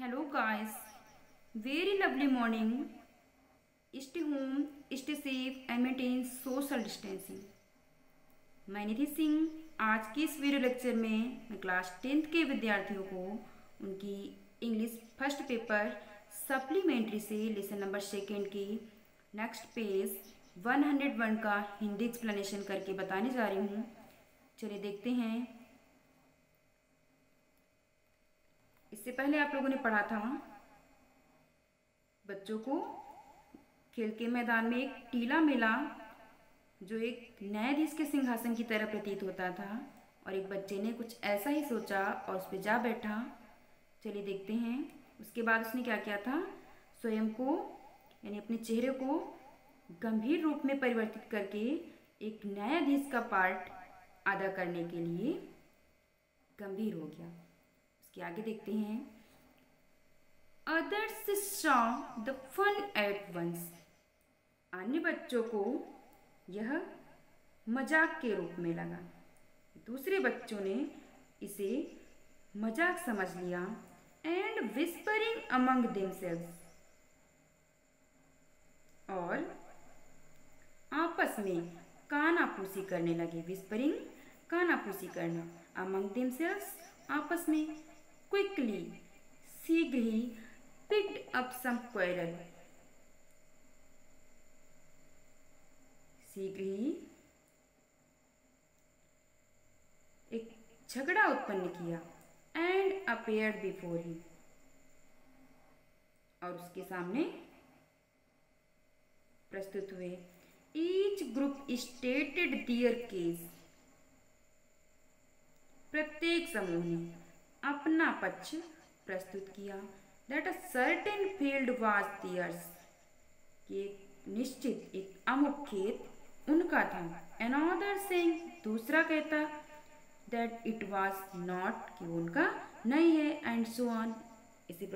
Hello guys, very lovely morning. Stay home, stay safe and maintain social distancing. मैं निधि सिंह आज की इस video lecture में मैं क्लास 10th के विद्यार्थियों को उनकी इंग्लिश फर्स्ट पेपर सप्लीमेंट्री से लेसन नंबर सेकेंड की नेक्स्ट पेज 101 का हिंदी एक्सप्लेनेशन करके बताने जा रही हूँ। चलिए देखते हैं। इससे पहले आप लोगों ने पढ़ा था बच्चों को खेल के मैदान में एक टीला मिला जो एक न्यायाधीश के सिंहासन की तरह प्रतीत होता था और एक बच्चे ने कुछ ऐसा ही सोचा और उस पर जा बैठा। चलिए देखते हैं। उसके बाद उसने क्या किया था, स्वयं को यानी अपने चेहरे को गंभीर रूप में परिवर्तित करके एक न्यायाधीश का पार्ट अदा करने के लिए गंभीर हो गया। उसके आगे देखते हैं। Others saw the fun at once. अन्य बच्चों को यह मजाक के रूप में लगा, दूसरे बच्चों ने इसे मजाक समझ लिया। एंड विस्परिंग अमंग देमसेल्व्स, और आपस में कानाफूसी करने लगे। विस्परिंग कानाफूसी करना, अमंग देमसेल्व्स आपस में। क्विकली शीघ्र ही picked up some quarrel, शीघ्र ही एक झगड़ा उत्पन्न किया। एंड appeared before him, और उसके सामने प्रस्तुत हुए। Each group stated their case, प्रत्येक समूह ने अपना पक्ष प्रस्तुत किया। That a certain field was theirs, कि एक निश्चित एक अमुक खेत उनका था। Another saying, दूसरा कहता that it was not, कि वो उनका नहीं है। And so on, इसी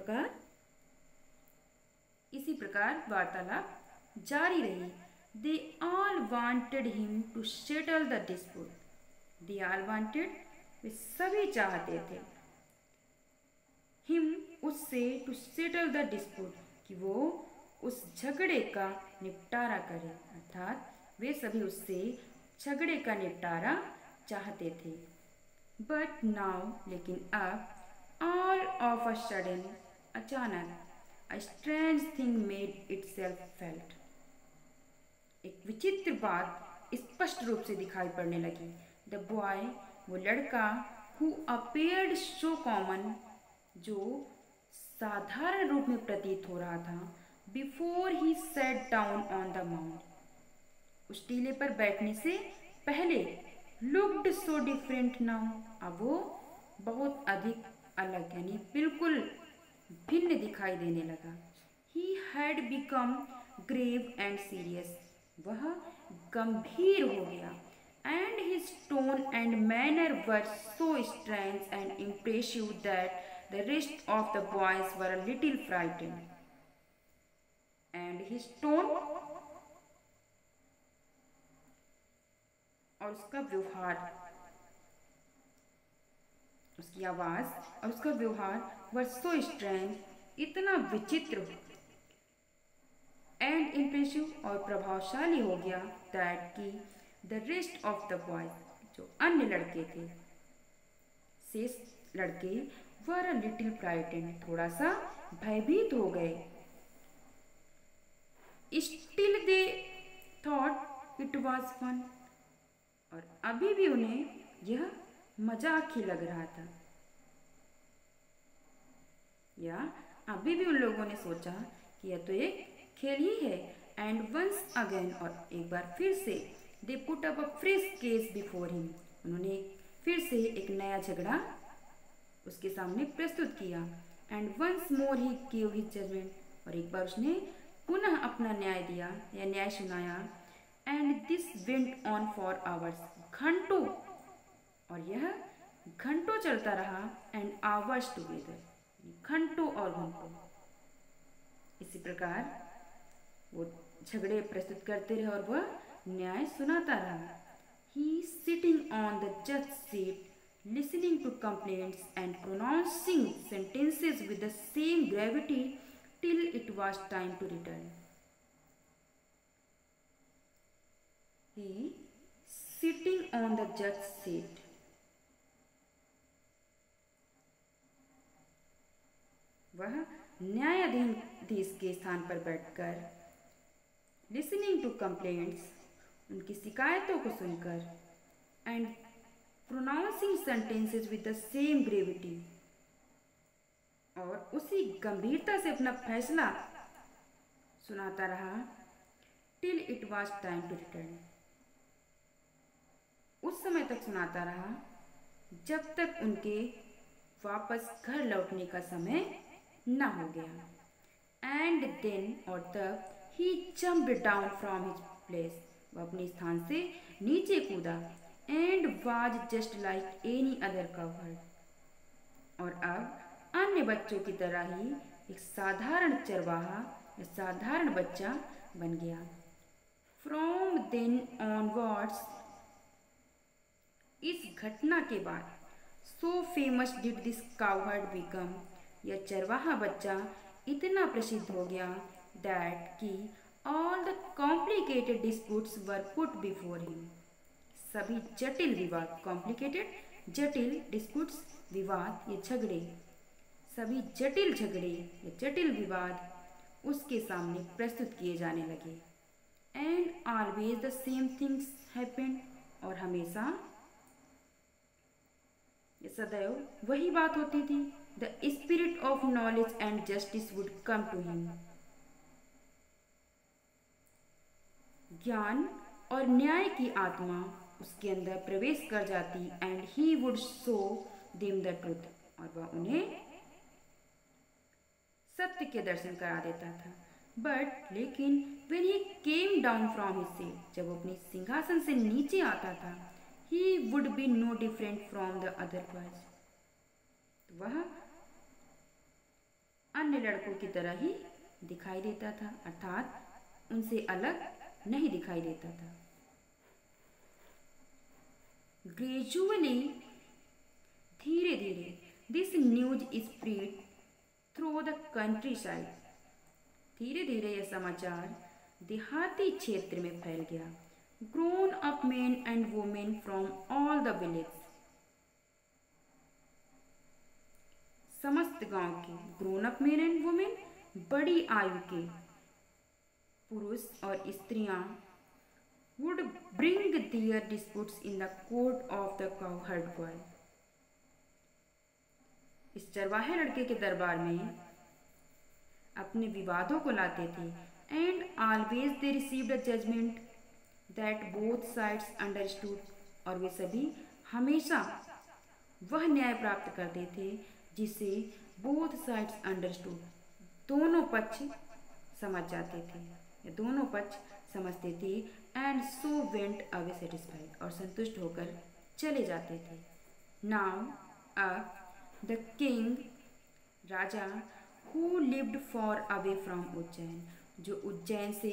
प्रकार वार्तालाप जारी रही। They all wanted him to settle the dispute. They all wanted, वे सभी चाहते थे। हिम, उससे, टू सेटल द डिस्प्यूट, कि वो उस झगड़े का निपटारा करे, अर्थात वे सभी उससे झगड़े का निपटारा चाहते थे। बट नाउ, लेकिन अब, ऑल ऑफ अ सडन, अचानक, a strange thing made itself felt, एक विचित्र बात स्पष्ट रूप से दिखाई पड़ने लगी। द बॉय, वो लड़का, हु अपीयर्ड सो कॉमन, जो साधारण रूप में प्रतीत हो रहा था। Before he set down on the mount, उस टीले पर बैठने से पहले। लुक्ड सो डिफरेंट नाउ, अब वो बहुत अधिक अलग यानी बिल्कुल भिन्न दिखाई देने लगा। He had become grave and serious, वह गंभीर हो गया। And his tone and manner were so strange and impressive that the rest of the boys were a little frightened. And his tone, और उसका व्यवहार, उसकी आवाज और उसका व्यवहार was so strange, इतना विचित्र एंड इम्प्रेसिव, और प्रभावशाली हो गया। दैट कि the rest of the boys, जो अन्य लड़के थे, शेष लड़के, were a little frightened, थोड़ा सा भयभीत हो गए। Still they thought it was fun, और अभी भी उन्हें यह मजाक ही लग रहा था, या अभी भी उन लोगों ने सोचा कि यह तो एक खेल ही है। एंड वंस अगेन, और एक बार फिर से, they put up a fresh case before him, उन्होंने फिर से एक नया झगड़ा उसके सामने प्रस्तुत किया। And once more he give his judgement, और एक बार उसने पुनः अपना न्याय दिया या न्याय सुनाया। And this went on for hours, घंटों, और यह घंटों चलता रहा। एंड आवर्स टुगेदर, घंटों और घंटों। इसी प्रकार वो झगड़े प्रस्तुत करते रहे और वह न्याय सुनाता रहा। ही सिटिंग ऑन द जज seat listening to complaints and pronouncing sentences with the same gravity till it was time to return. He, sitting on the judge's seat, वह न्यायाधीश के स्थान पर बैठकर लिसनिंग टू कंप्लेंट्स, उनकी शिकायतों को सुनकर, and pronouncing sentences with the same gravity, और उसी गंभीरता से अपना फैसला सुनाता रहा till it was time to return, उस समय तक सुनाता रहा जब तक उनके वापस घर लौटने का समय न हो गया। एंड देन, और तब, he jumped down from his place, वह अपने स्थान से नीचे कूदा, and was just like any other cowherd, और अब अन्य बच्चों की तरह ही एक साधारण चरवाहा या साधारण बच्चा बन गया। फ्रॉम देन ऑनवर्ड्स, इस घटना के बाद, so famous did this cowherd become, यह चरवाहा बच्चा इतना प्रसिद्ध हो गया दैट कि all the complicated disputes were put before him, सभी जटिल विवाद, कॉम्प्लिकेटेड जटिल, डिस्प्यूट्स विवाद ये झगड़े, सभी जटिल झगड़े या जटिल विवाद उसके सामने प्रस्तुत किए जाने लगे। And always the same things happened, और हमेशा सदैव वही बात होती थी। The spirit of knowledge and justice would come to him, ज्ञान और न्याय की आत्मा उसके अंदर प्रवेश कर जाती, and he would show them the truth, और वह उन्हें सत्य के दर्शन करा देता था। बट लेकिन when he came down from his seat, जब वो अपने सिंहासन से नीचे आता था, he would be no different from the other boys, तो वह अन्य लड़कों की तरह ही दिखाई देता था, अर्थात उनसे अलग नहीं दिखाई देता था। ग्रेजुअली, धीरे धीरे, this news spread through the country side, धीरे धीरे यह समाचार देहाती क्षेत्र में फैल गया। Grown up men and women from all the villages, समस्त गांव के grown up men and women, बड़ी आयु के पुरुष और स्त्रियां, would bring their disputes in the court of the cowherd boy, इस चरवाहे लड़के के दरबार में अपने विवादों को लाते थे। And always they received a judgement that both sides understood, और वे सभी हमेशा वह न्याय प्राप्त करते थे जिसे बोथ साइड्स अंडरस्टूड, दोनों पक्ष समझ जाते थे या दोनों पक्ष समझते थे। And so went away satisfied, और संतुष्ट होकर चले जाते थे। नाउ अब the king, Raja, who lived for away from Ujjain, जो उज्जैन से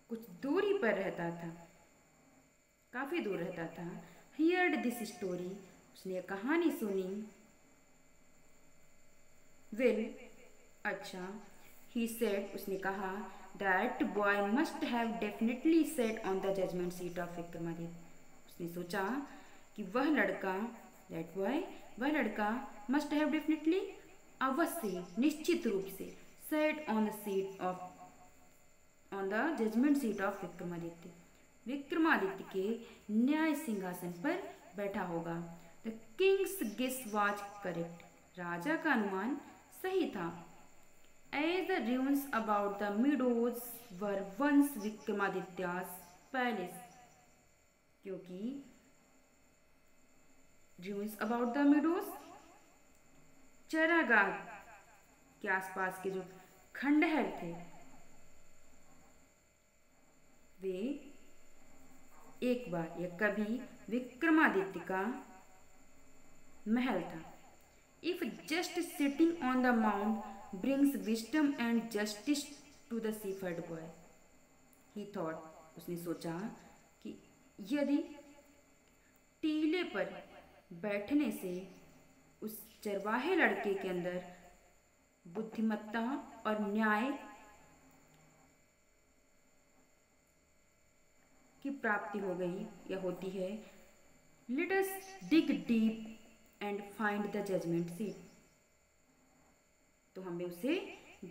कुछ दूरी पर रहता था, काफी दूर रहता था, हियर्ड दिस स्टोरी, उसने यह कहानी सुनी। विल, अच्छा, ही सेड, उसने कहा, that boy must have definitely set on the judgement seat of Vikramaditya, उसने सोचा कि वह लड़का, दैट बॉय, वह लड़का, मस्ट हैव डेफिनेटली, अवश्य, निश्चित रूप से, set on the seat of, on the judgement seat of Vikramaditya, Vikramaditya के न्याय सिंहासन पर बैठा होगा। The king's guess was correct, राजा का अनुमान सही था। As the ruins about the meadows were once Vikramaditya's palace, क्योंकि ruins about the meadows, चरागाह के आसपास के जो खंडहर थे, वे एक बार या कभी विक्रमादित्य का महल था। If just sitting on the mount brings wisdom and justice to the shepherd boy, he thought, उसने सोचा कि यदि टीले पर बैठने से उस चरवाहे लड़के के अंदर बुद्धिमत्ता और न्याय की प्राप्ति हो गई या होती है। Let us dig deep and find the judgement seat. तो हमें उसे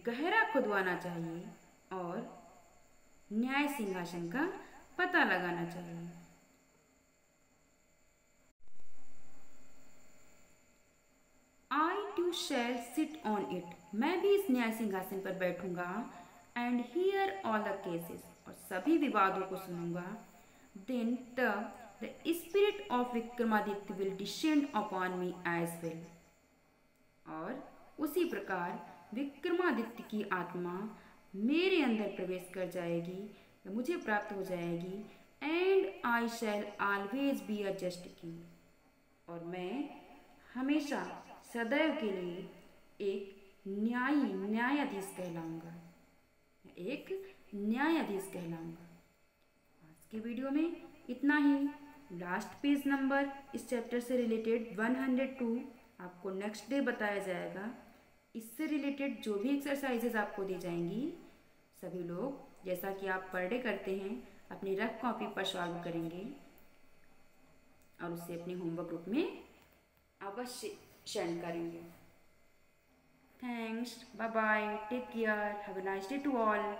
गहरा खुदवाना चाहिए और न्याय सिंहासन का पता लगाना चाहिए। I too shall sit on it. मैं भी इस न्याय सिंहासन पर बैठूंगा। And hear all the cases. और सभी विवादों को सुनूंगा। देन तब the spirit of Vikramaditya will descend upon me as well. और उसी प्रकार विक्रमादित्य की आत्मा मेरे अंदर प्रवेश कर जाएगी, मुझे प्राप्त हो जाएगी। And I shell always be a just king. और मैं हमेशा सदैव के लिए एक न्यायाधीश कहलाऊंगा, एक न्यायाधीश कहलाऊंगा। आज के वीडियो में इतना ही। लास्ट पेज नंबर इस चैप्टर से रिलेटेड 102 आपको नेक्स्ट डे बताया जाएगा। इससे रिलेटेड जो भी एक्सरसाइजेज आपको दी जाएंगी, सभी लोग जैसा कि आप पर डे करते हैं अपनी रफ कॉपी पर सॉल्व करेंगे और उसे अपने होमवर्क ग्रुप में अवश्य सेंड करेंगे। Thanks, bye bye, take care, have a nice day to all.